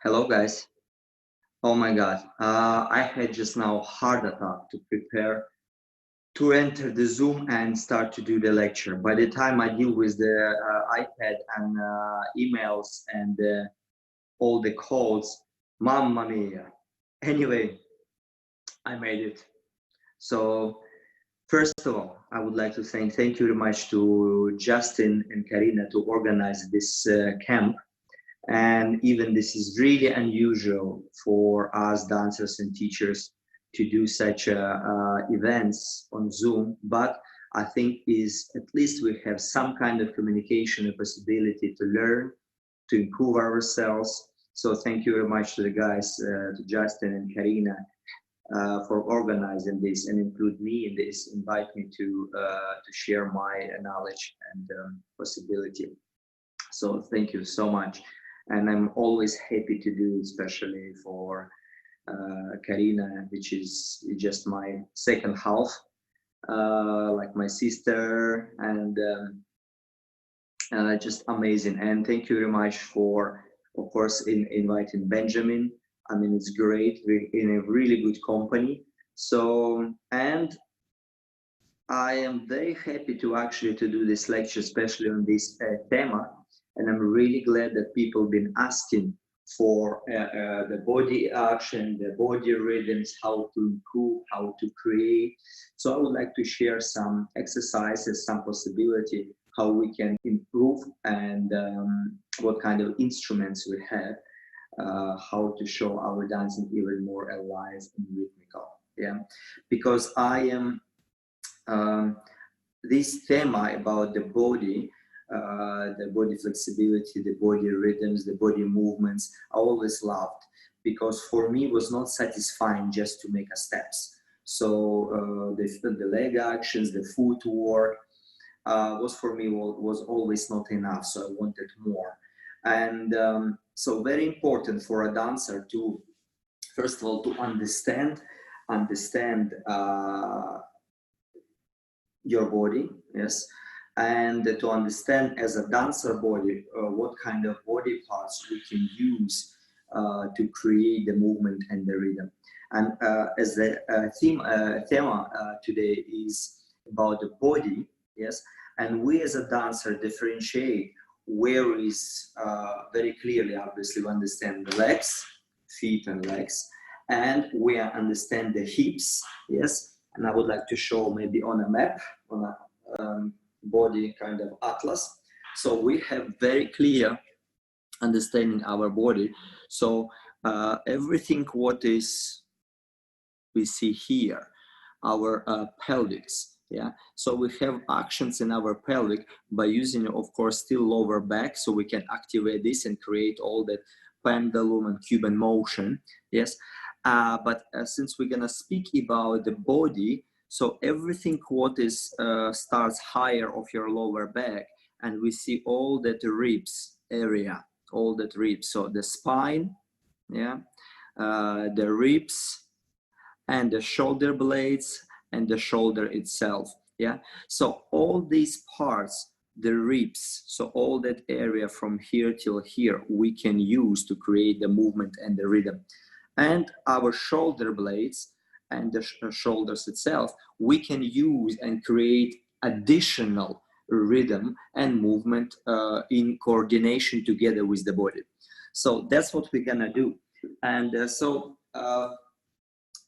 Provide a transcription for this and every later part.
Hello, guys. Oh my God. I had just now heart attack to prepare to enter the Zoom and start to do the lecture. By the time I deal with the iPad and emails and all the calls, mamma mia. Anyway, I made it. So first of all, I would like to thank you very much to Justin and Karina to organize this camp. And even this is really unusual for us dancers and teachers to do such events on Zoom, but I think is at least we have some kind of communication, a possibility to learn, to improve ourselves. So thank you very much to the guys, to Justin and Karina, for organizing this and include me in this, invite me to share my knowledge and possibility. So thank you so much. And I'm always happy to do, especially for Karina, which is just my second half, like my sister, and just amazing. And thank you very much for, of course, inviting Benjamin. I mean, it's great. We're in a really good company. So, and I am very happy to actually to do this lecture, especially on this thema. And I'm really glad that people have been asking for the body action, the body rhythms, how to improve, how to create. So I would like to share some exercises, some possibility, how we can improve and what kind of instruments we have, how to show our dancing even more alive and rhythmical. Yeah, because I am this thema about the body flexibility, the body rhythms, the body movements, I always loved, because for me it was not satisfying just to make a steps. So the leg actions, the footwork was for me was always not enough. So I wanted more. And so very important for a dancer to, first of all, to understand your body, yes, and to understand as a dancer body what kind of body parts we can use to create the movement and the rhythm. And as the theme today is about the body, yes, and we as a dancer differentiate where is very clearly, obviously, we understand the legs, feet and legs, and we understand the hips, yes. And I would like to show maybe on a map, on a body kind of atlas. So we have very clear understanding our body. So everything what is we see here, our pelvics, yeah. So we have actions in our pelvic by using, of course, still lower back, so we can activate this and create all that pendulum and Cuban motion, yes. But since we're gonna speak about the body, so everything what is starts higher of your lower back, and we see all that ribs area, all that ribs. So the spine, yeah, the ribs, and the shoulder blades, and the shoulder itself, yeah. So all these parts, the ribs, so all that area from here till here, we can use to create the movement and the rhythm. And our shoulder blades and the shoulders itself, we can use and create additional rhythm and movement in coordination together with the body. So that's what we're gonna do. And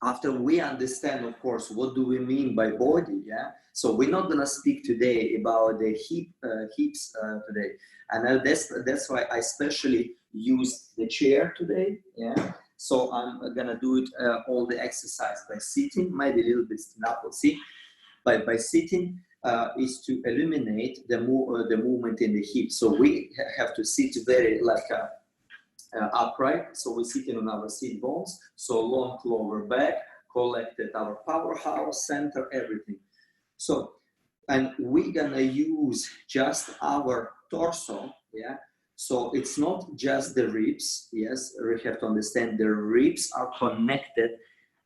after we understand, of course, what do we mean by body, yeah. So we're not gonna speak today about the hips today, and that's why I especially use the chair today, yeah. So I'm gonna do it all the exercise by sitting, maybe a little bit stand up, we'll see. But by sitting is to eliminate the movement in the hips. So we have to sit very like upright. So we're sitting on our seat bones. So long lower back, collected our powerhouse, center, everything. So, and we're gonna use just our torso, yeah. So it's not just the ribs, yes. We have to understand the ribs are connected.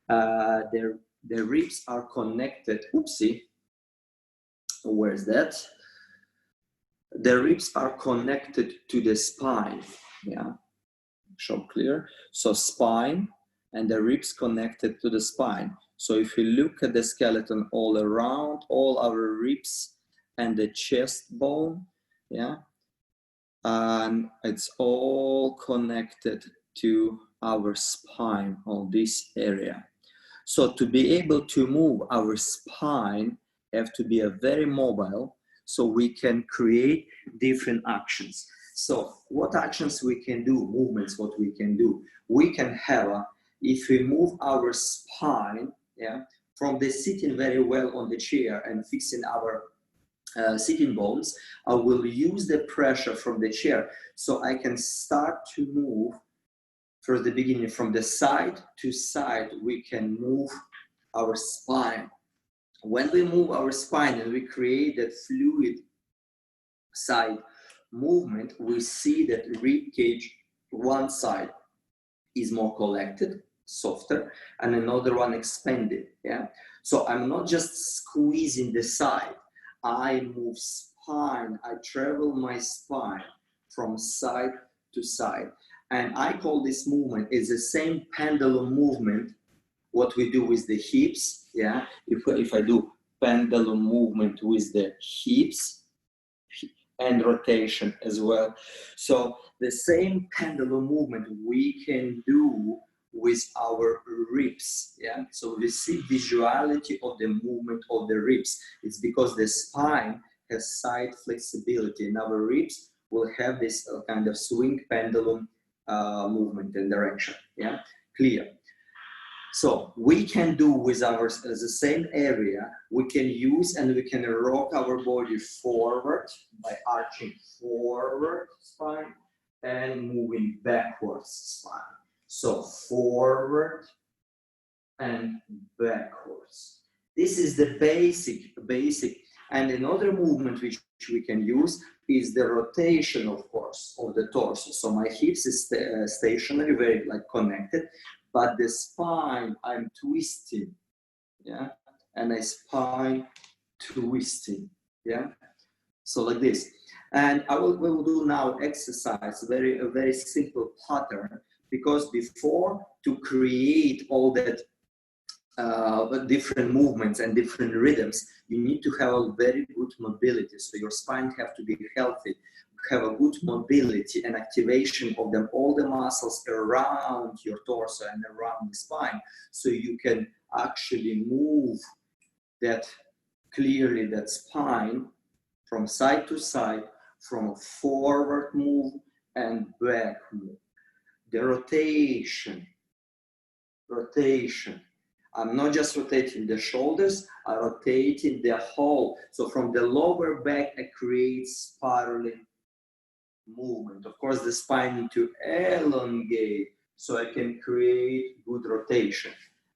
The ribs are connected. Oopsie, where's that? The ribs are connected to the spine. Yeah, show clear. So spine and the ribs connected to the spine. So if you look at the skeleton all around, all our ribs and the chest bone, yeah, and it's all connected to our spine on this area. So to be able to move our spine, have to be a very mobile, so we can create different actions. So what actions we can do, movements, what we can do? We can have, if we move our spine, yeah, from the sitting very well on the chair and fixing our sitting bones, I will use the pressure from the chair so I can start to move. For the beginning, from the side to side, we can move our spine. When we move our spine and we create that fluid side movement, we see that rib cage, one side is more collected, softer, and another one expanded. Yeah. So I'm not just squeezing the side. I move spine. I travel my spine from side to side. And I call this movement is the same pendulum movement what we do with the hips. Yeah. If I do pendulum movement with the hips and rotation as well. So the same pendulum movement we can do with our ribs. Yeah. So we see visuality of the movement of the ribs. It's because the spine has side flexibility, and our ribs will have this kind of swing pendulum movement and direction. Yeah. Clear. So we can do with our the same area, we can use and we can rock our body forward by arching forward spine and moving backwards spine. So forward and backwards. This is the basic. And another movement which we can use is the rotation, of course, of the torso. So my hips is stationary, very like connected, but the spine I'm twisting, yeah, and I spine twisting, yeah. So like this, and we will do now exercise, a very simple pattern, because before to create all that different movements and different rhythms, you need to have a very good mobility. So your spine have to be healthy, have a good mobility and activation of them, all the muscles around your torso and around the spine, so you can actually move that clearly, that spine from side to side, from a forward move and back move. The rotation. I'm not just rotating the shoulders, I'm rotating the whole. So from the lower back, I create spiraling movement. Of course, the spine need to elongate so I can create good rotation.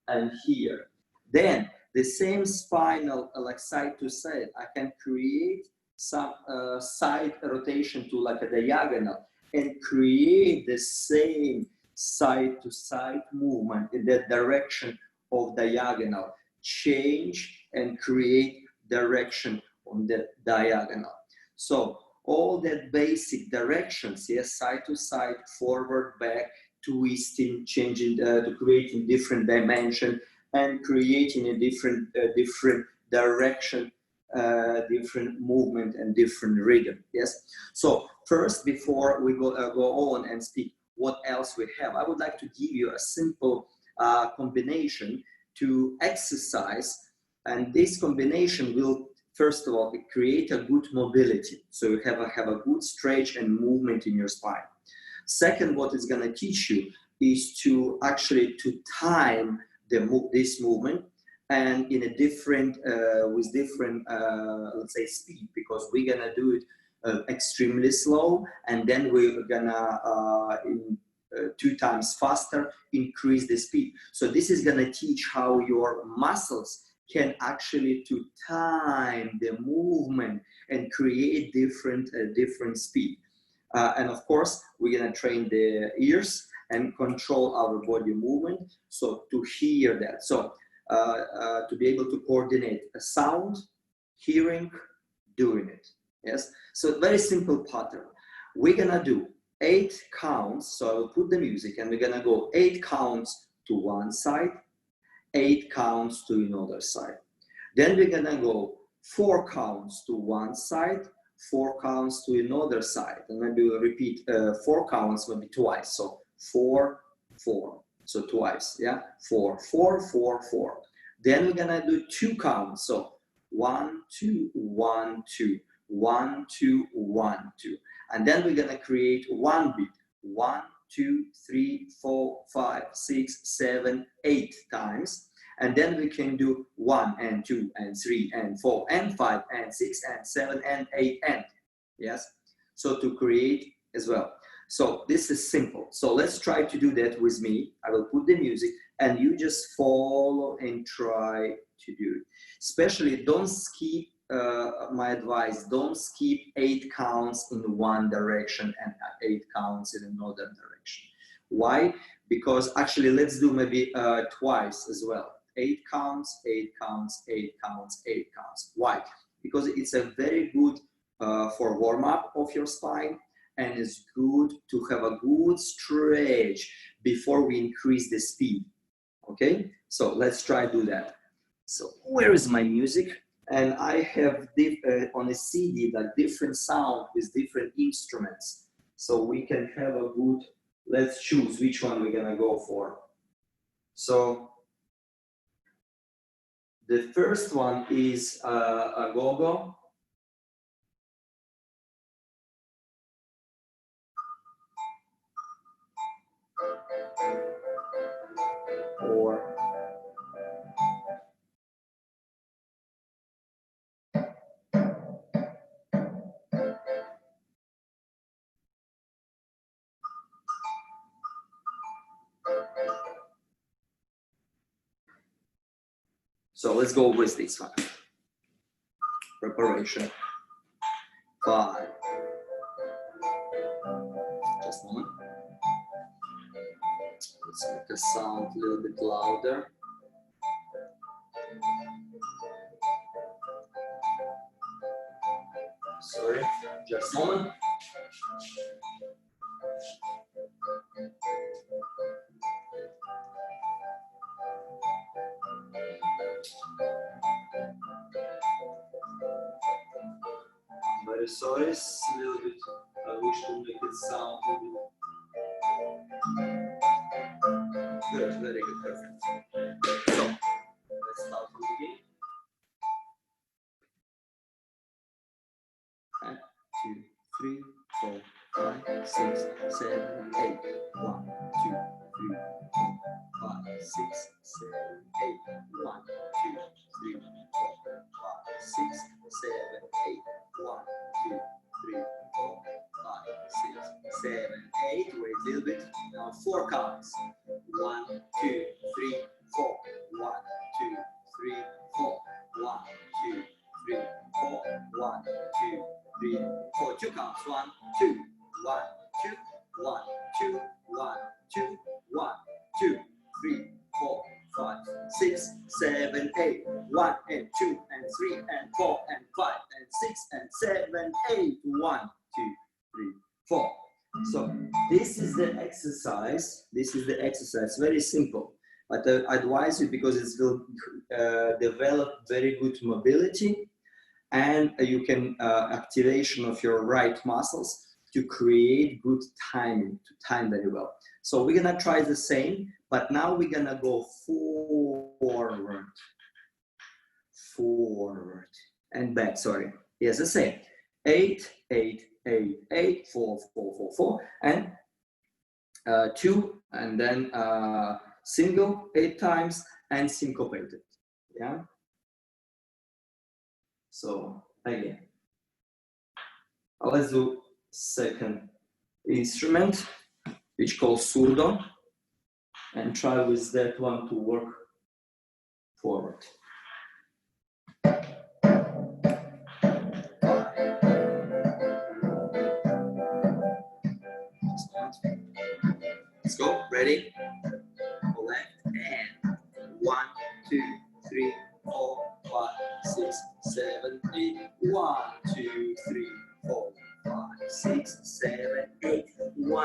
And here, then the same spinal, like side to side, I can create some side rotation to like a diagonal and create the same side to side movement in that direction of diagonal, change and create direction on the diagonal. So all that basic directions, yes, side to side, forward, back, twisting, changing, to creating different dimension and creating a different direction, different movement and different rhythm. Yes. So first, before we go on and speak what else we have, I would like to give you a simple combination to exercise, and this combination will first of all create a good mobility, so you have a good stretch and movement in your spine. Second, what it's going to teach you is to actually to time this movement and in a different with different let's say speed, because we're gonna do it extremely slow, and then we're gonna in 2 times faster increase the speed. So this is gonna teach how your muscles can actually to time the movement and create different speed. And of course, we're gonna train the ears and control our body movement, so to hear that. So to be able to coordinate a sound, hearing, doing it. Yes. So very simple pattern. We're gonna do 8 counts. So I will put the music and we're gonna go 8 counts to one side, 8 counts to another side. Then we're gonna go 4 counts to one side, 4 counts to another side. And maybe we'll repeat 4 counts maybe twice. So 4, 4. So twice, yeah? 4, 4, 4, 4. Then we're gonna do 2 counts. So 1, 2, 1, 2, 1, 2, 1, 2. And then we're gonna create one beat. 1, 2, 3, 4, 5, 6, 7, 8 times. And then we can do 1 and 2 and 3 and 4 and 5 and 6 and 7 and 8 and, yes? So to create as well. So this is simple. So let's try to do that with me. I will put the music and you just follow and try to do it. Especially don't skip, my advice, don't skip 8 counts in one direction and 8 counts in another direction. Why? Because actually let's do maybe twice as well. 8 counts, 8 counts, 8 counts, 8 counts. Why? Because it's a very good for warm-up of your spine, and it's good to have a good stretch before we increase the speed. Okay, so let's try to do that. So where is my music? And I have on a CD like different sound with different instruments. So we can have a good, let's choose which one we're gonna go for. So the first one is a go-go. Or so let's go with this one. Preparation. 5. Just a moment. Let's make the sound a little bit louder. Sorry, just a moment. I'm very sorry, it's a little bit, I wish to make it sound a little good, very good, perfect. So, let's start from the beginning. 1, 2, 3, 4, 5, 6, 7, 8. 1, 2, 3, 4, 5, 6, 7, 8. 1, 2, 3, 4, 5, 6, 7, 8. 1, 2, 3, 4, 5, 6, 7, 8. Wait a little bit. Now 4 counts. 1, 2, 3, 4. 1, 2, 3, 4. 1, 2, 3, 4. 1, 2, 3, 4. 2 counts. 1, 2, 1, 2, 1, 2, 1, 2, 1, 2, 3, 4, 5, 6, 7, 8. 1 and 2 and 3 and 4 and 5 and 6 and 7, 8. 1, 2, 3, 4. So this is the exercise. This is the exercise. Very simple. But I advise you because it will develop very good mobility, and you can activation of your right muscles to create good timing, to time very well. So we're gonna try the same, but now we're gonna go forward, forward, and back, sorry. Yes, the same. 8, 8, 8, 8, 4, 4, 4, 4, and 2, and then single 8 times, and syncopated, yeah? So again, let's do second instrument, which called surdo, and try with that one to work forward. Let's go, ready? Left hand. 1, 2, 3, 4, 5, 6, 7, 8. 1, 2, 3, 4, 5, 6, 7, 8. 1,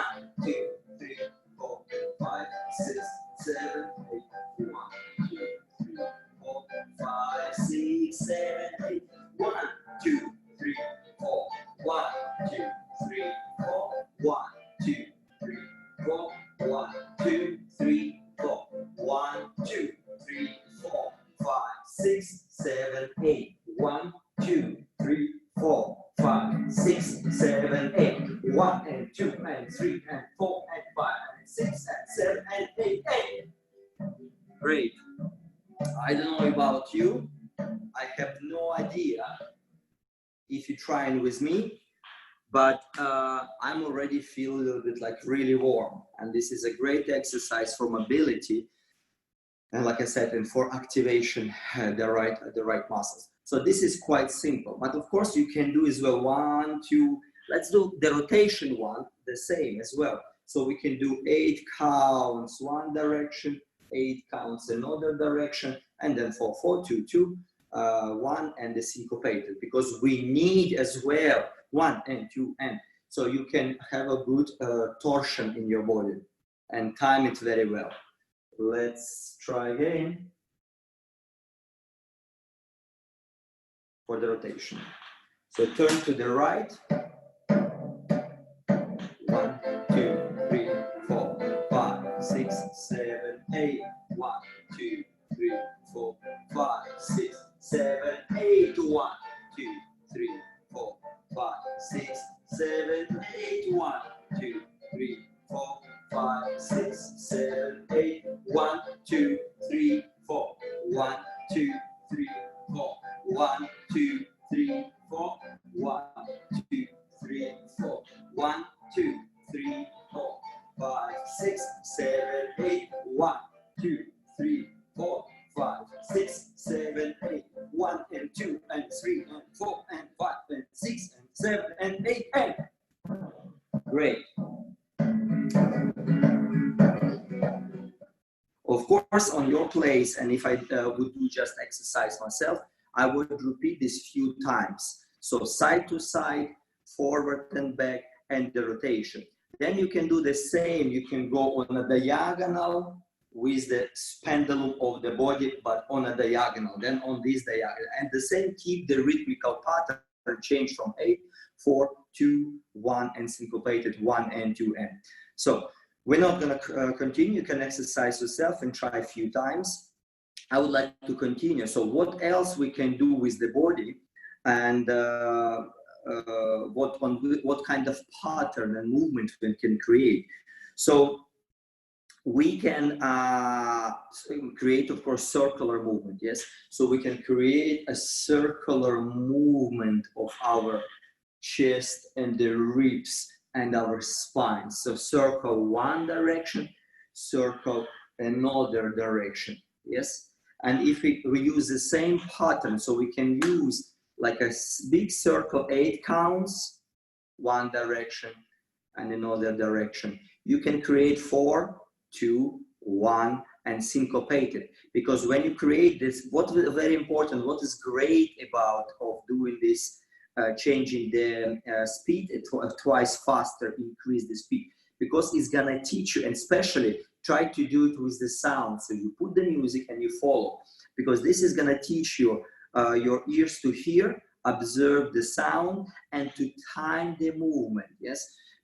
7, 8. 1, 2, 3, 4. 1, 2, 3, 4. 1, 2, 3, 4. 1, 2, 3, 4. 1, 2, 3, 4, 5, 6, 7, 8. 1, 2, 3, 4, 5, 6, 7, 8. 1 and 2 and 3 and 4 and 5 and 6 and 7 and 8. Great. I don't know about you. I have no idea if you're trying with me, but I'm already feeling a little bit like really warm. And this is a great exercise for mobility. And like I said, and for activation, the right muscles. So this is quite simple, but of course you can do as well 1, 2, let's do the rotation one, the same as well. So we can do 8 counts one direction, 8 counts another direction, and then 4, 4, 2, 2, 1, and the syncopated, because we need as well 1 and 2 and, so you can have a good torsion in your body and time it very well. Let's try again for the rotation. So turn to the right. 1, 2, 3, 4, 5, 6, 7, 8. 1, 2, 3, 4, 5, 6, 7, 8. 1, 2, 3, 4, 5, 6, 7, 8. 1, 2, 3, 4, 5, 6, 7, 8. 1, 2, 3, 4. 1, 2, 3, 4. 1, 2, 3, 4. 1, 2, 3, 4. 1, 2, 3, 4, 5, 6, 7, 8. 1, 2, 3, 4, 5, 6, 7, 8. 1 and 2 and 3 and 4 and 5 and 6 and 7 and 8 and. Great. Of course, on your place, and if I would do just exercise myself, I would repeat this few times. So side to side, forward and back, and the rotation. Then you can do the same. You can go on a diagonal with the pendulum of the body, but on a diagonal, then on this diagonal. And the same, keep the rhythmical pattern, change from 8, 4, 2, 1, and syncopated 1 and 2 and. So we're not going to continue. You can exercise yourself and try a few times. I would like to continue. So what else we can do with the body, and what kind of pattern and movement we can create. So we can create, of course, circular movement. Yes. So we can create a circular movement of our chest and the ribs and our spine. So circle one direction, circle another direction. Yes. And if we use the same pattern, so we can use like a big circle, 8 counts, one direction and another direction. You can create 4, 2, 1, and syncopate it. Because when you create this, what is very important, what is great about of doing this, changing the speed twice faster, increase the speed, because it's gonna teach you, and especially try to do it with the sound. So you put the music and you follow, because this is gonna teach you your ears to hear, observe the sound, and to time the movement. Yes,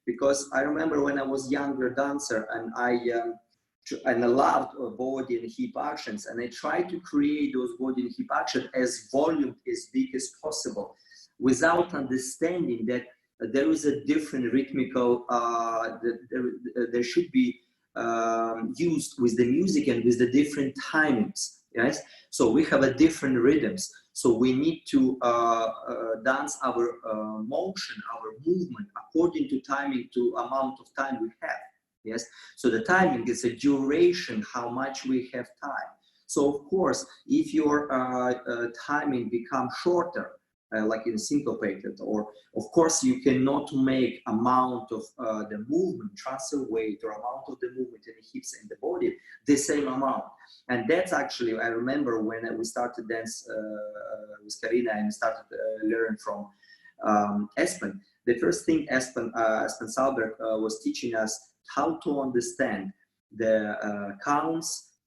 because I remember when I was younger dancer, and I loved body and hip actions, and I tried to create those body and hip actions as volume as big as possible, without understanding that there is a different rhythmical, there should be used with the music and with the different timings. Yes, so we have a different rhythms. So we need to dance our motion, our movement according to timing, to amount of time we have. Yes, so the timing is a duration, how much we have time. So of course, if your timing becomes shorter, like in syncopated, or of course you cannot make amount of the movement, transfer weight, or amount of the movement in the hips and the body the same amount. And that's actually, I remember when we started dance with Karina and started learn from Espen. The first thing Espen Salberg was teaching us how to understand the counts,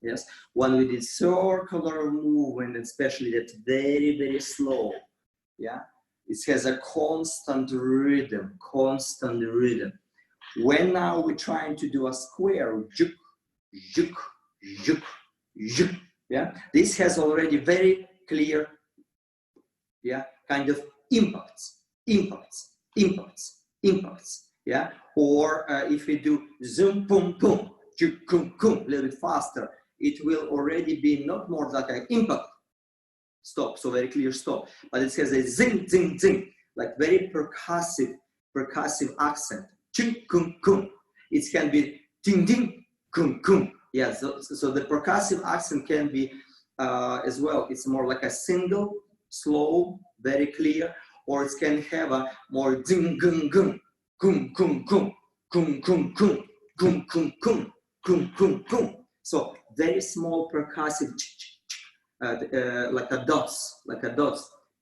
Yes, when we did circular movement, especially that very, very slow, yeah, it has a constant rhythm, constant rhythm. When now we're trying to do a square, juk, juk, juk, juk, yeah, this has already very clear, yeah, kind of impacts, impacts, impacts, impacts, yeah. Or if we do zoom, boom, boom, juk, kum, kum, a little bit faster, it will already be not more like an impact, stop, so very clear stop, but it has a zing, zing, zing, like very percussive accent. Ching, kum, kum. It can be ding, ding, kum, kum. Yeah, so the percussive accent can be as well. It's more like a single, slow, very clear, or it can have a more ding, gung, gung, kum, kum, kum, kum, kum, kum, kum, kum, kum, kum, kum, kum. So very small percussive, like a dots,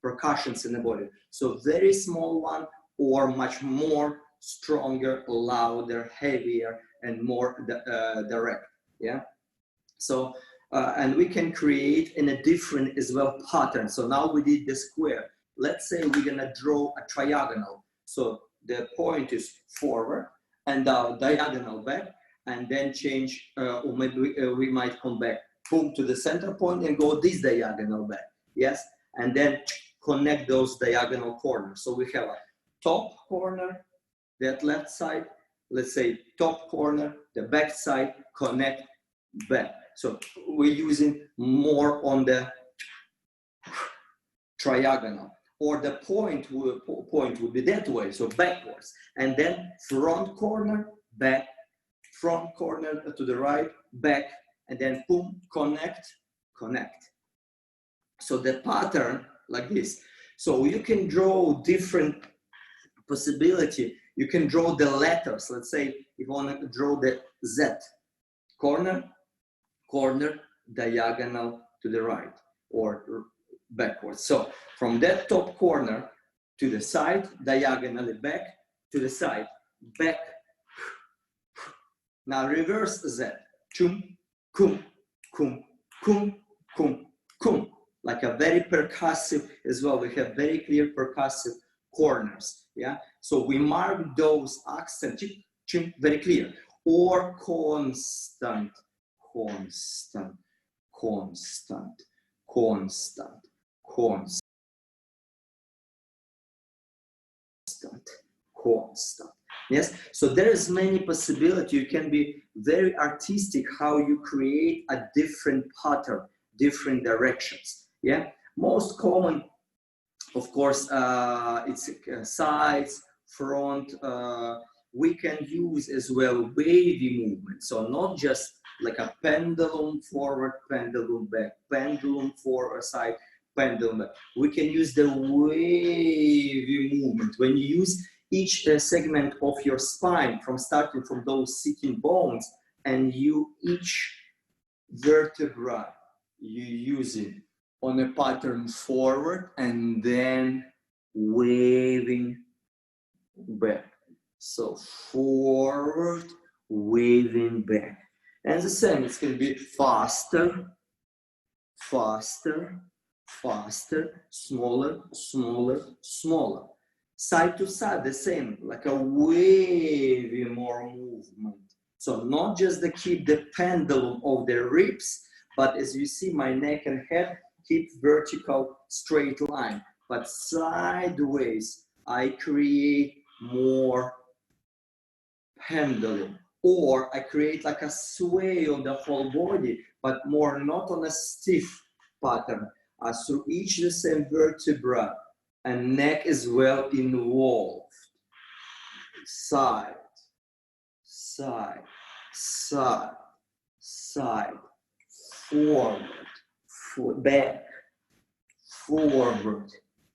percussions in the body. So very small one, or much more stronger, louder, heavier, and more direct. Yeah. So and we can create in a different as well pattern. So now we did the square. Let's say we're gonna draw a triangle. So the point is forward and diagonal back, and then change, or maybe we might come back, boom, to the center point and go this diagonal back. Yes, and then connect those diagonal corners. So we have a top corner, that left side, let's say top corner, the back side, connect back. So we're using more on the triangle, or the point would be that way, so backwards, and then front corner, back, front corner to the right, back, and then boom, connect, connect. So the pattern like this. So you can draw different possibility. You can draw the letters. Let's say if you want to draw the Z, corner, corner, diagonal to the right or backwards. So from that top corner to the side, diagonally back to the side, back. Now reverse Z, chum, kum, kum, kum, kum, kum. Like a very percussive as well. We have very clear percussive corners. Yeah. So we mark those accents, chum, chum, very clear. Or constant, constant, constant, constant, constant, constant. Yes, so there is many possibility. You can be very artistic how you create a different pattern, different directions. Yeah, most common, of course, it's sides, front. We can use as well wavy movement. So not just like a pendulum forward, pendulum back, pendulum forward side, pendulum back. We can use the wavy movement. When you use each segment of your spine, from starting from those sitting bones, and you each vertebra, you use it on a pattern forward and then waving back. So forward, waving back. And the same, it's going to be faster, faster, faster, smaller, smaller, smaller. Side to side, the same, like a wavy more movement. So not just to keep the pendulum of the ribs, but as you see, my neck and head keep vertical straight line, but sideways, I create more pendulum, or I create like a sway on the whole body, but more not on a stiff pattern, through each the same vertebra, and neck is well involved. Side, side, side, side, forward, back, forward,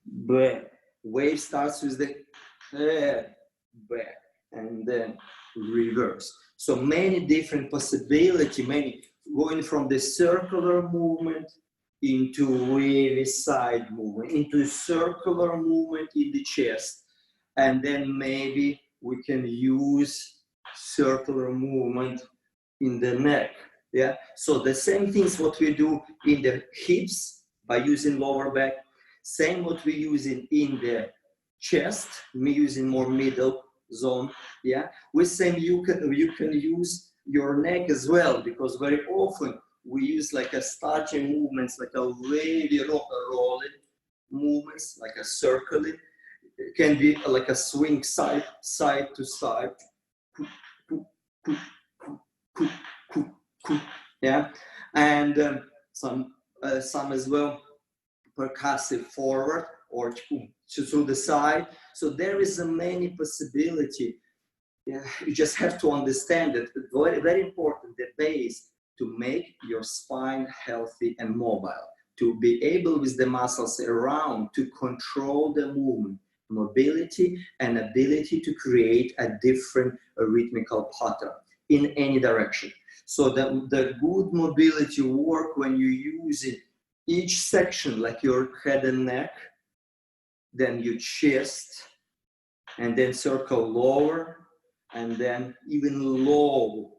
back. Wave starts with the head, back, and then reverse. So many different possibilities, many going from the circular movement into wavy side movement, into circular movement in the chest. And then maybe we can use circular movement in the neck. Yeah, so the same things what we do in the hips by using lower back, same what we using in the chest, me using more middle zone. Yeah, with same you can use your neck as well, because very often we use like a starting movements, like a wavy rolling movements, like a circling. It can be like a swing side to side. Yeah, and some as well percussive forward or to the side. So there is a many possibility. Yeah, you just have to understand that very, very important, the base to make your spine healthy and mobile, to be able with the muscles around to control the movement, mobility, and ability to create a different rhythmical pattern in any direction. So the good mobility work when you use it, each section, like your head and neck, then your chest, and then circle lower, and then even low.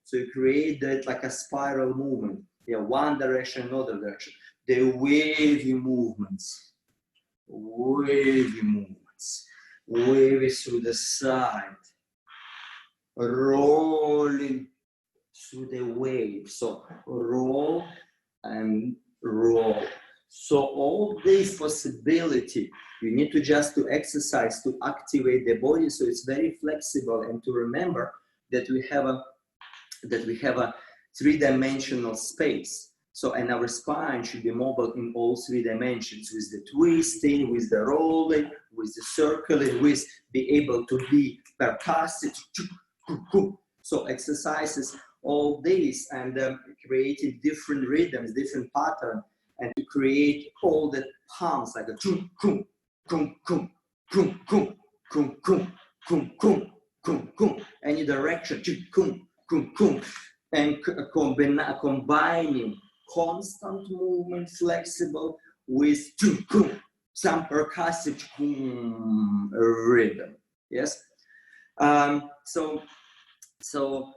So you create that like a spiral movement. Yeah, one direction, another direction. The wavy movements, wavy through the side, rolling through the wave. So roll and roll. So all this possibility, you need to just to exercise to activate the body, so it's very flexible, and to remember that we have a three-dimensional space. So, and our spine should be mobile in all three dimensions, with the twisting, with the rolling, with the circling, with be able to be percussive. So exercises all these, and creating different rhythms, different patterns, and to create all the palms like a kum kum kum kum kum kum kum kum kum kum kum kum, any direction, kum kum kum, and combining constant movement, flexible, with some percussive rhythm. Yes. So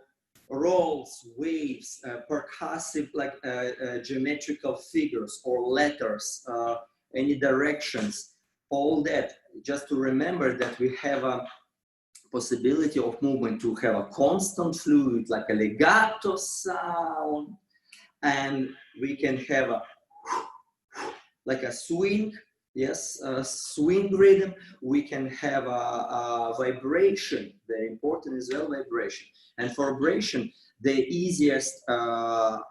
rolls, waves, percussive, like geometrical figures or letters, any directions, all that. Just to remember that we have a possibility of movement to have a constant fluid, like a legato sound, and we can have a like a swing. Yes, swing rhythm. We can have a vibration, very important as well, vibration. And for vibration, the easiest to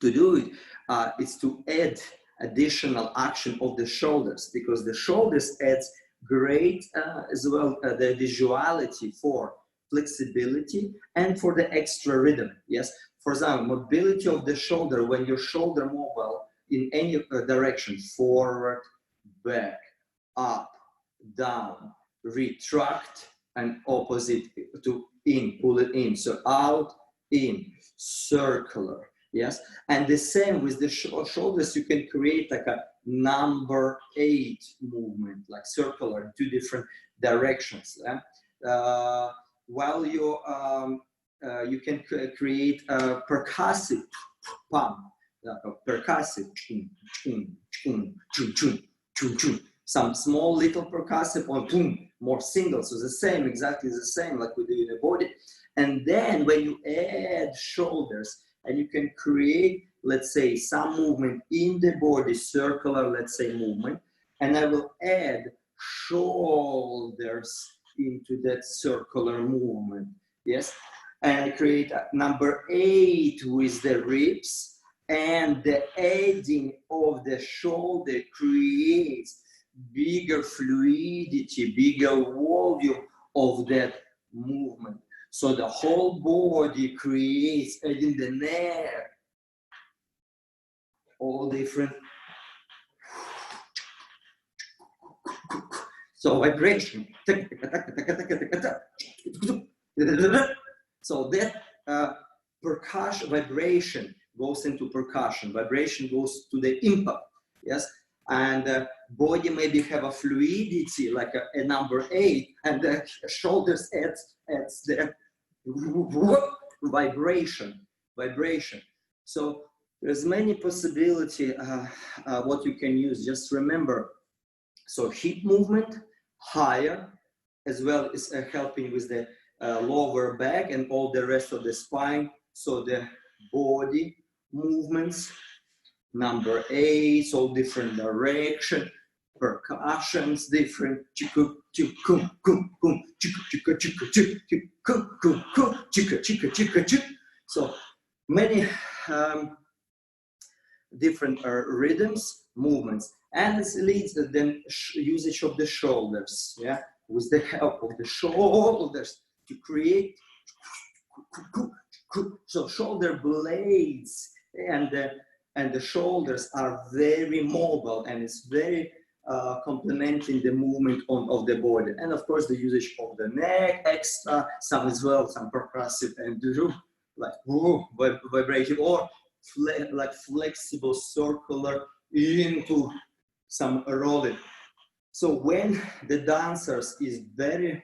do it is to add additional action of the shoulders, because the shoulders adds great as well the visuality for flexibility and for the extra rhythm. Yes, for example, mobility of the shoulder, when your shoulder mobile in any direction, forward, back, up, down, retract, and opposite to in, pull it in. So out, in, circular. Yes, and the same with the shoulders. You can create like a number 8 movement, like circular in 2 different directions. While you can create a percussive pump. Percussive, some small little percussive, or more single. So the same, exactly the same, like we do in the body. And then when you add shoulders, and you can create, let's say, some movement in the body, circular, let's say, movement, and I will add shoulders into that circular movement. Yes, and I create number 8 with the ribs. And the adding of the shoulder creates bigger fluidity, bigger volume of that movement. So the whole body creates, adding the neck, all different. So vibration. So that percussion vibration goes into percussion. Vibration goes to the impact. Yes, and body maybe have a fluidity like a number 8, and the shoulders adds the vibration. So there's many possibility what you can use. Just remember, so hip movement higher, as well as helping with the lower back and all the rest of the spine. So the body movements, number 8, all different direction, percussions, different. So many different rhythms, movements, and it leads to the usage of the shoulders, yeah, with the help of the shoulders to create. So shoulder blades and the shoulders are very mobile, and it's very complementing the movement of the body. And of course, the usage of the neck, extra, some as well, some percussive and like vibrating, or like flexible circular into some rolling. So when the dancer is very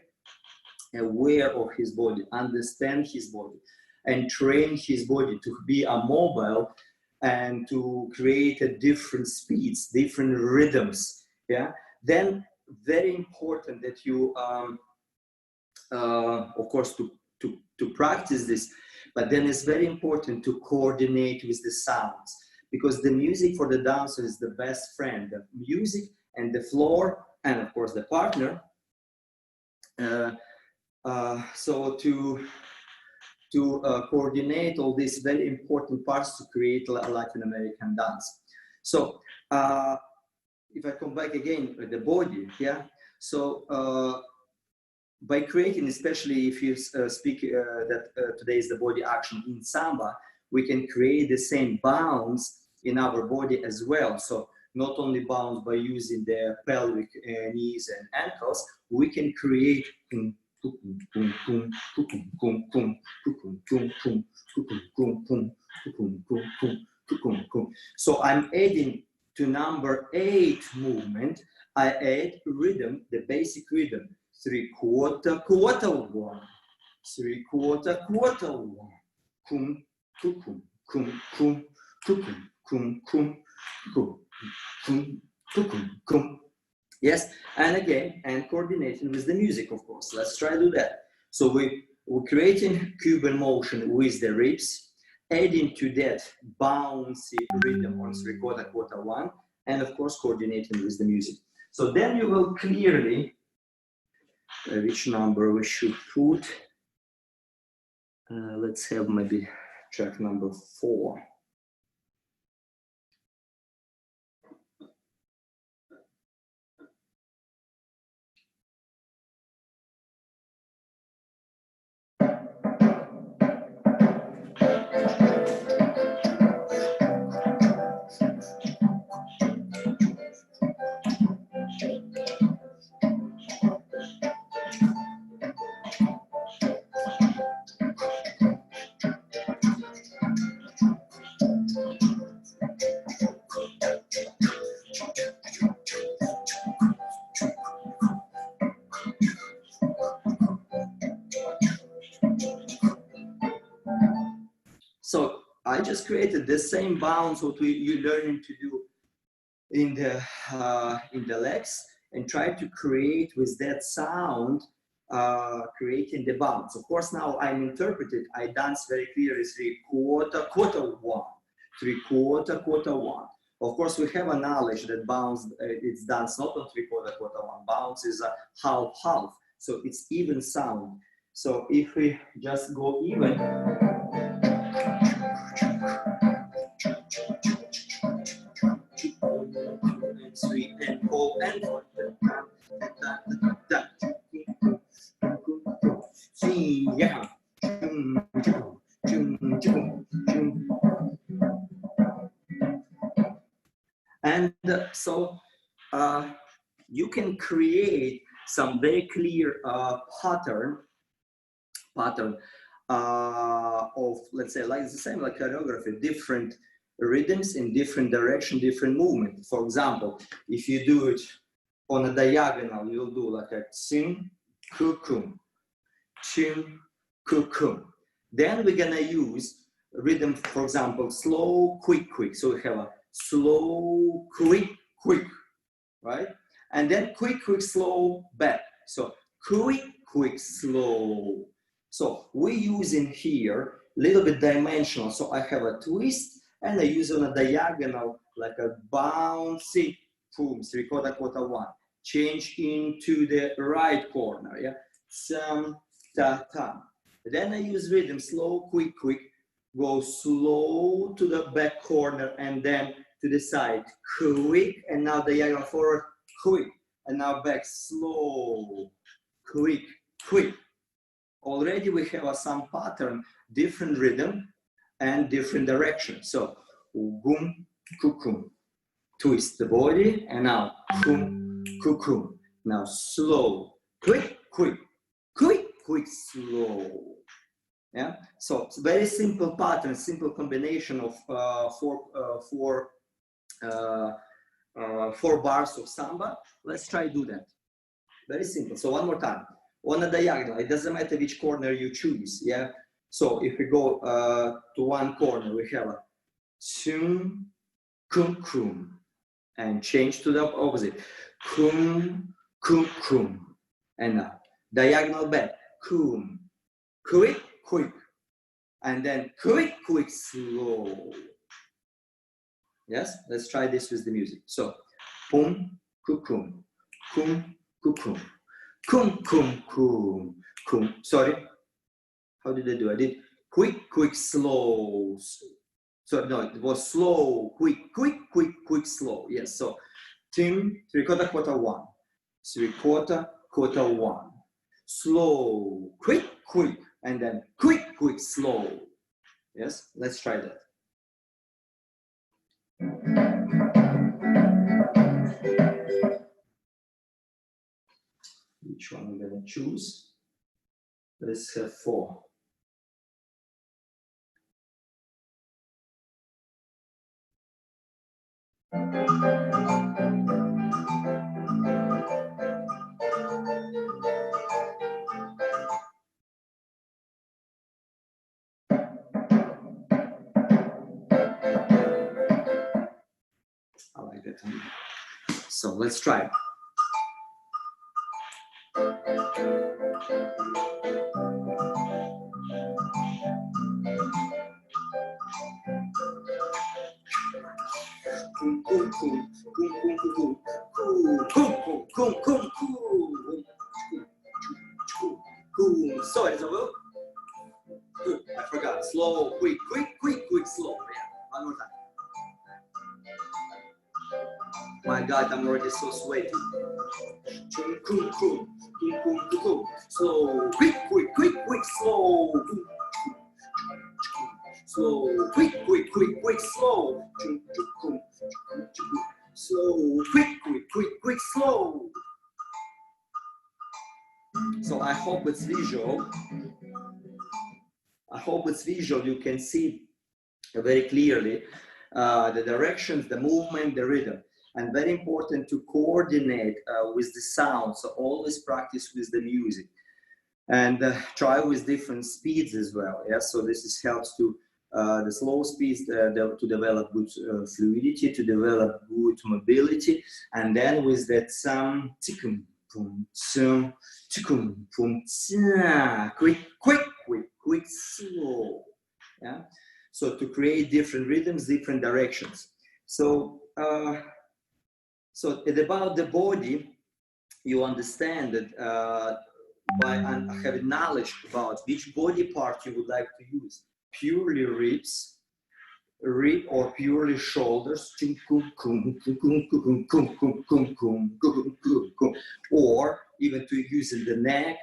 aware of his body, understand his body, and train his body to be mobile and to create a different speeds, different rhythms, yeah, then very important that you, of course, to practice this, but then it's very important to coordinate with the sounds, because the music for the dancer is the best friend. The music and the floor, and of course the partner. So to coordinate all these very important parts to create a Latin American dance. So if I come back again with the body, yeah. So by creating, especially if you speak that today is the body action in Samba, we can create the same bounce in our body as well. So not only bounce by using the pelvic knees and ankles, we can create so I'm adding to number 8 movement, I add rhythm, the basic rhythm, 3/4, quarter 1, 3/4, quarter 1, kum, kum, kum, kum, kum, kum, kum, kum, kum, kum. Yes, and again, and coordination with the music, of course. Let's try to do that. So we're creating Cuban motion with the ribs, adding to that bouncy rhythm on 3/4, quarter 1, and of course coordinating with the music. So then you will clearly, which number we should put. Let's have maybe track number 4. So I just created the same bounce what you're learning to do in the legs, and try to create with that sound, creating the bounce. Of course, now I'm interpreted. I dance very clearly 3/4, quarter 1, 3/4, quarter 1. Of course, we have a knowledge that bounce it's dance not on 3/4, quarter 1. Bounce is a half, so it's even sound. So if we just go even. And 3 and 4 and 4. And so you can create some very clear pattern of, let's say, like the same like choreography, different rhythms in different direction, different movement. For example, if you do it on a diagonal, you'll do like a chin, kukum, chin, kukum. Then we're gonna use rhythm, for example, slow, quick, quick. So we have a slow, quick, quick, right? And then quick, quick, slow, back. So quick, quick, slow. So we're using here a little bit dimensional. So I have a twist and I use on a diagonal like a bouncy, boom, 3/4, 1. Change into the right corner, yeah? Some, ta, ta. Then I use rhythm, slow, quick, quick. Go slow to the back corner and then to the side, quick, and now diagonal forward, quick, and now back, slow, quick, quick. Already we have some pattern, different rhythm and different direction. So, boom, kukum, twist the body, and now, boom, kukum. Now slow, quick, quick, quick, quick, slow. Yeah, so it's very simple pattern, simple combination of four bars of samba. Let's try do that. Very simple. So one more time. On a diagonal, it doesn't matter which corner you choose. Yeah. So if we go to one corner, we have a kum kum kum, and change to the opposite. Kum kum kum, and now diagonal back. Kum, quick, quick, and then quick, quick, slow. Yes, let's try this with the music. So, kum, kukum, kum, kukum, kum, kum, kum, kum. Sorry, how did I do? I did quick, quick, slow. So no, it was slow, quick, quick, quick, quick, slow. Yes. So, tim, 3/4, 1, 3/4, 1. Slow, quick, quick, and then quick, quick, slow. Yes, let's try that. Which one I'm gonna choose? Let's have 4. I like that one. So let's try. So it's a little. I forgot. Slow, quick, quick, quick, quick, slow. Yeah, one more time. My God, I'm already so sweaty. Slow, quick, quick, quick, quick, slow. Slow, quick, quick, quick, quick, slow. Slow, quick, quick, quick, quick, slow. So I hope it's visual. I hope it's visual. You can see very clearly the directions, the movement, the rhythm. And very important to coordinate with the sound. So always practice with the music. And try with different speeds as well. Yeah, so this helps to the slow speeds to develop good fluidity, to develop good mobility, and then with that some tikum pum tsum tikum pum quick, quick, quick, quick, slow. Yeah, so to create different rhythms, different directions. So so about the body, you understand that. By having knowledge about which body part you would like to use, purely ribs, or purely shoulders, or even to using the neck.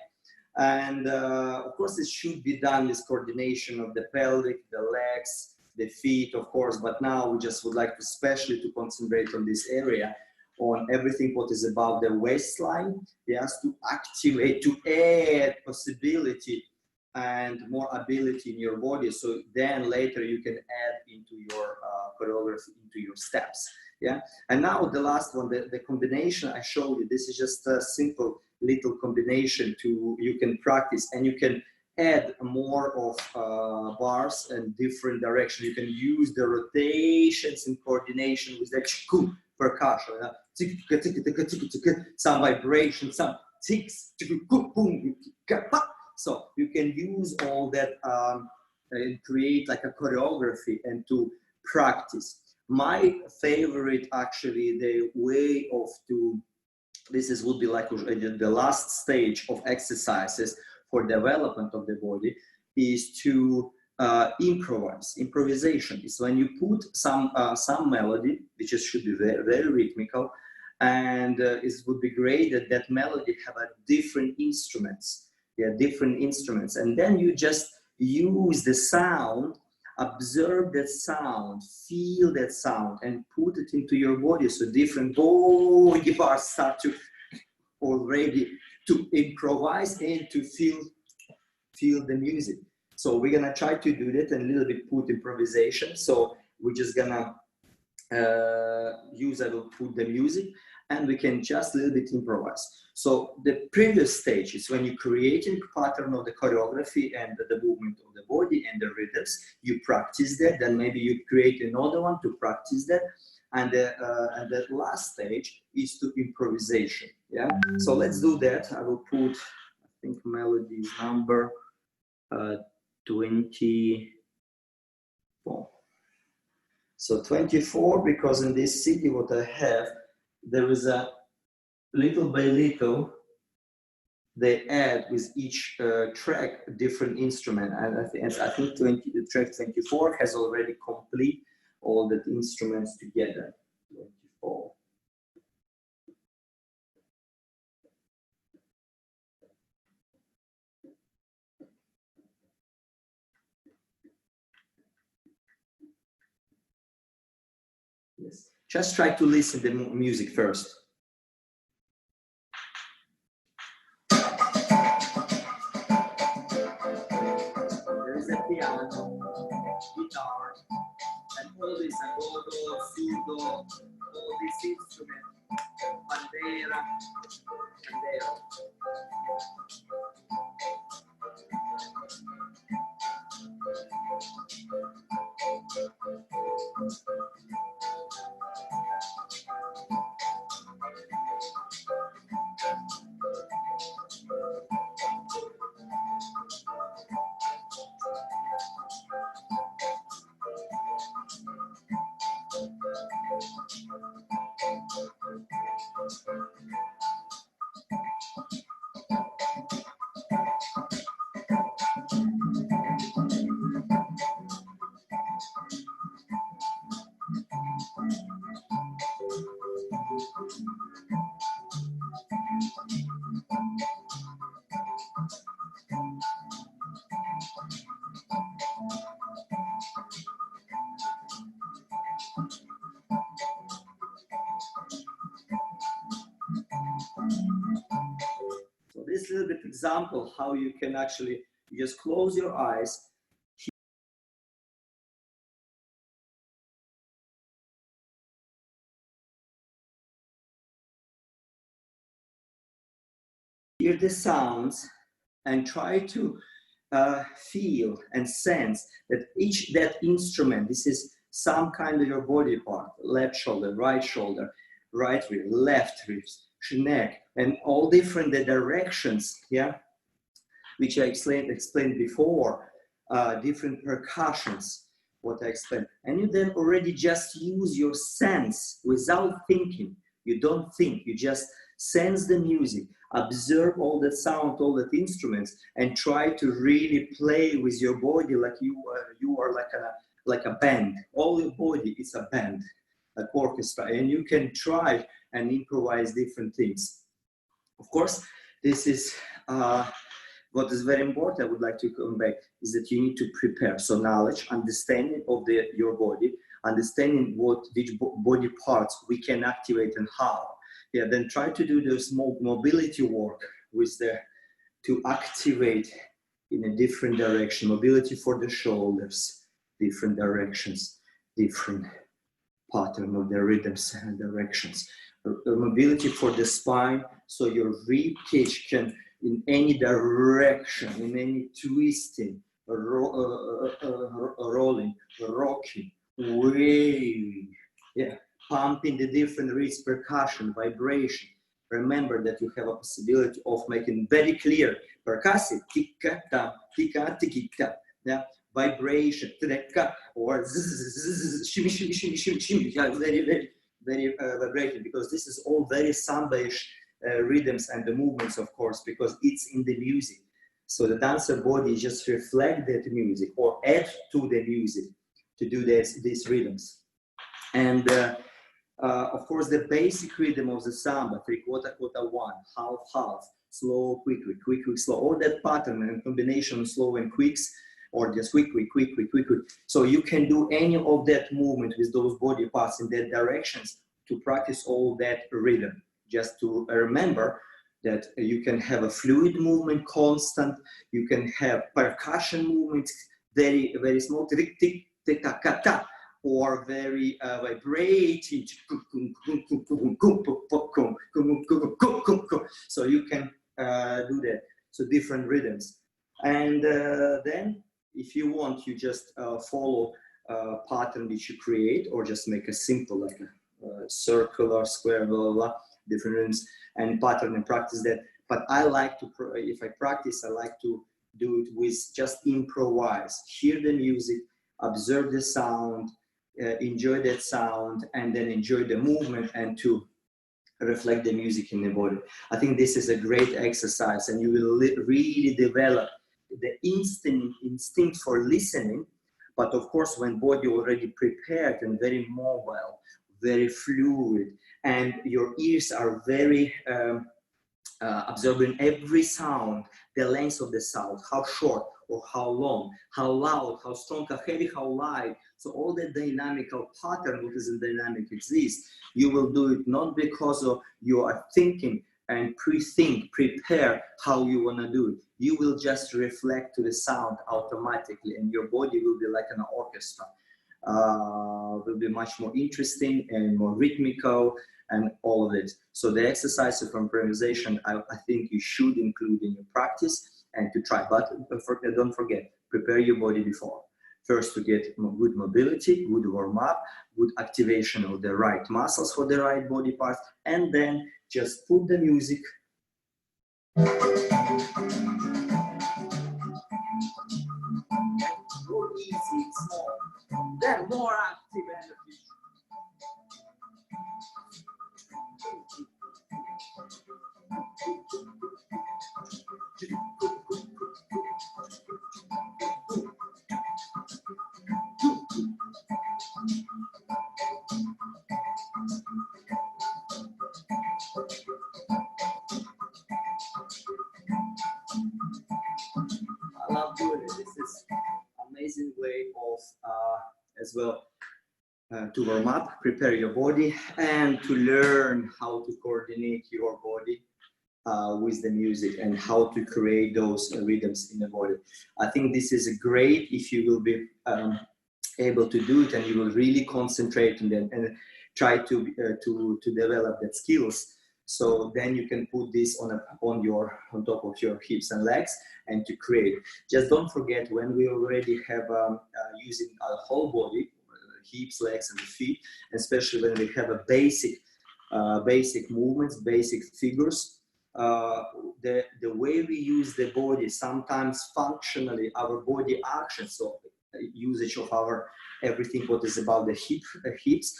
And of course, it should be done with coordination of the pelvic, the legs, the feet, of course. But now we just would like to especially to concentrate on this area, on everything what is above the waistline. Yes, to activate, to add possibility and more ability in your body. So then later you can add into your choreography, into your steps. Yeah. And now the last one, the combination I showed you. This is just a simple little combination you can practice, and you can add more of bars and different direction. You can use the rotations in coordination with the percussion. Some vibration, some ticks. So you can use all that and create like a choreography and to practice. My favorite, actually, the way of would be like the last stage of exercises for development of the body, is to improvise. Improvisation is when you put some melody, which should be very, very rhythmical, and it would be great that that melody have a different instruments. Yeah, different instruments, and then you just use the sound, observe that sound, feel that sound, and put it into your body. So different body parts start to already to improvise and to feel the music. So we're gonna try to do that and a little bit put improvisation. So we're just gonna I will put the music, and we can just a little bit improvise. So the previous stage is when you creating pattern of the choreography and the movement of the body and the rhythms. You practice that, then maybe you create another one to practice that, and the last stage is to improvisation. Yeah. So let's do that. I will put, I think, melody number 24. So 24, because in this CD what I have, there is a little by little, they add with each track a different instrument. And I think track 24 has already complete all the instruments together. 24. Yes. Just try to listen to the music first. There is a piano, guitar, and all this agogo, pseudo, all these instruments, bandera. So this little bit example how you can actually just close your eyes, hear the sounds, and try to feel and sense that that instrument, this is some kind of your body part, left shoulder, right rib, left ribs, neck, and all different the directions, yeah, which I explained before, different percussions, what I explained. And you then already just use your sense without thinking. You don't think, you just sense the music, observe all the sound, all the instruments, and try to really play with your body like you are like a band. All your body is a band, an orchestra, and you can try and improvise different things. Of course, this is what is very important. I would like to come back is that you need to prepare. So knowledge, understanding of your body, understanding which body parts we can activate and how. Yeah, then try to do this mobility work to activate in a different direction. Mobility for the shoulders, different directions, different pattern of the rhythms and directions. Mobility for the spine, so your rib cage can in any direction, in any twisting, rolling, rocking, waving, yeah, pumping the different rhythms, percussion, vibration. Remember that you have a possibility of making very clear percussive, tika-ta, tika-tiki-ta, yeah, vibration, or shimmy, shimmy, shimmy, shimmy, shimmy, yeah, very, very, very vibrating, because this is all very Samba-ish rhythms and the movements, of course, because it's in the music. So the dancer body just reflect that music or add to the music to do these rhythms. And of course, the basic rhythm of the samba, 3/4, 1, half, half, slow, quick, quick, quick, quick, slow, all that pattern and combination of slow and quicks, or just quick, quick, quick, quick, quick, quick. So you can do any of that movement with those body parts in that directions to practice all that rhythm. Just to remember that you can have a fluid movement, constant. You can have percussion movements, very, very small, tick, tick, tick, ta, ta, ta, or very vibrating. So you can do that. So different rhythms. And then if you want, you just follow a pattern which you create, or just make a simple, like a circular, square, blah, blah, blah, different rhythms and pattern and practice that. But I like to, if I practice, I like to do it with just improvise, hear the music, observe the sound, enjoy that sound, and then enjoy the movement and to reflect the music in the body. I think this is a great exercise, and you will really develop the instinct for listening. But of course, when body already prepared and very mobile, very fluid, and your ears are very absorbing every sound, the length of the sound, how short or how long, how loud, how strong, how heavy, how light. So all the dynamical pattern, what is in dynamic exists. You will do it not because of you are thinking and prepare how you want to do it. You will just reflect to the sound automatically, and your body will be like an orchestra. Will be much more interesting and more rhythmical and all of it. So the exercise of improvisation, I think you should include in your practice and to try. But don't forget, prepare your body before. First, to get good mobility, good warm up, good activation of the right muscles for the right body parts, and then just put the music. Go easy, small, then more active energy. I love doing it. This is an amazing way of as well to warm up, prepare your body, and to learn how to coordinate your body with the music and how to create those rhythms in the body. I think this is great if you will be able to do it and you will really concentrate on them and try to develop that skills. So then you can put this on top of your hips and legs and to create. Just don't forget, when we already have using our whole body, hips, legs, and feet, especially when we have a basic movements, basic figures. The way we use the body, sometimes functionally our body action, so usage of our everything what is about the hips,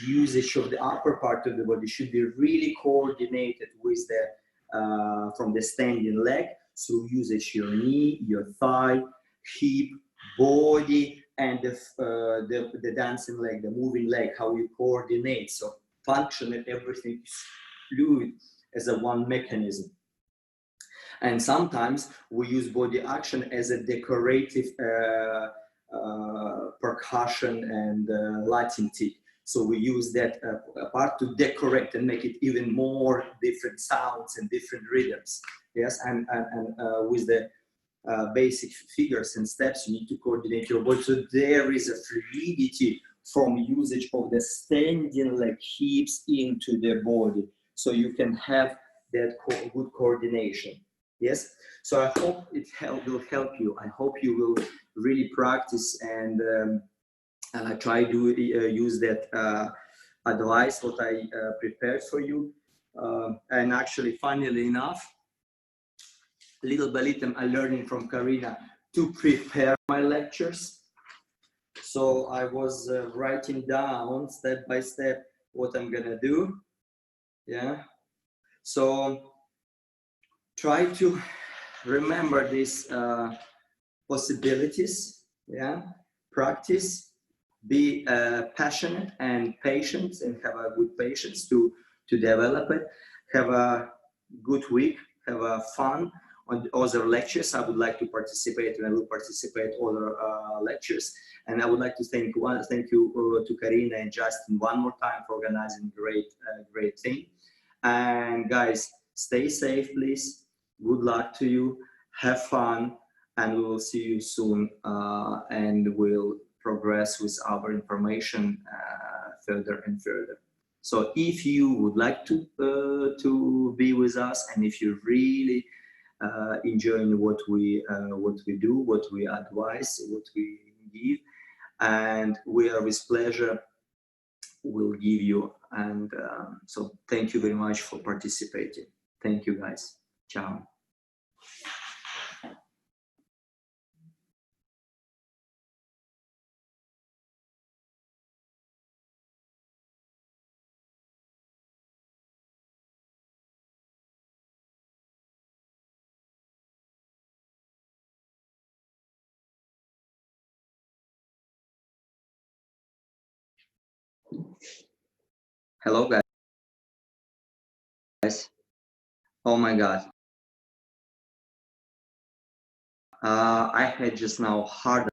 usage of the upper part of the body should be really coordinated with the from the standing leg. So usage your knee, your thigh, hip, body, and the dancing leg, the moving leg, how you coordinate. So functionally everything is fluid as a one mechanism. And sometimes we use body action as a decorative percussion and lighting tip. So we use that part to decorate and make it even more different sounds and different rhythms. Yes, and with the basic figures and steps, you need to coordinate your body. So there is a fluidity from usage of the standing leg, hips into the body. So you can have that good coordination. Yes. So I hope will help you. I hope you will really practice and try to use that advice what I prepared for you. And actually, funnily enough, little by little, I'm learning from Karina to prepare my lectures. So I was writing down step by step what I'm gonna do. Yeah. So try to remember these possibilities. Yeah. Practice. Be passionate and patient, and have a good patience to develop it. Have a good week. Have a fun on other lectures. I would like to participate, and I will participate other lectures. And I would like to thank you to Karina and Justin one more time for organizing great thing. And guys, stay safe, please. Good luck to you. Have fun, and we will see you soon. And we'll progress with our information further and further. So if you would like to be with us, and if you really enjoying what we do, what we advise, what we give, and we are with pleasure will give you. And so thank you very much for participating. Thank you, guys. Ciao. Hello, guys. Oh my God. I had just now hard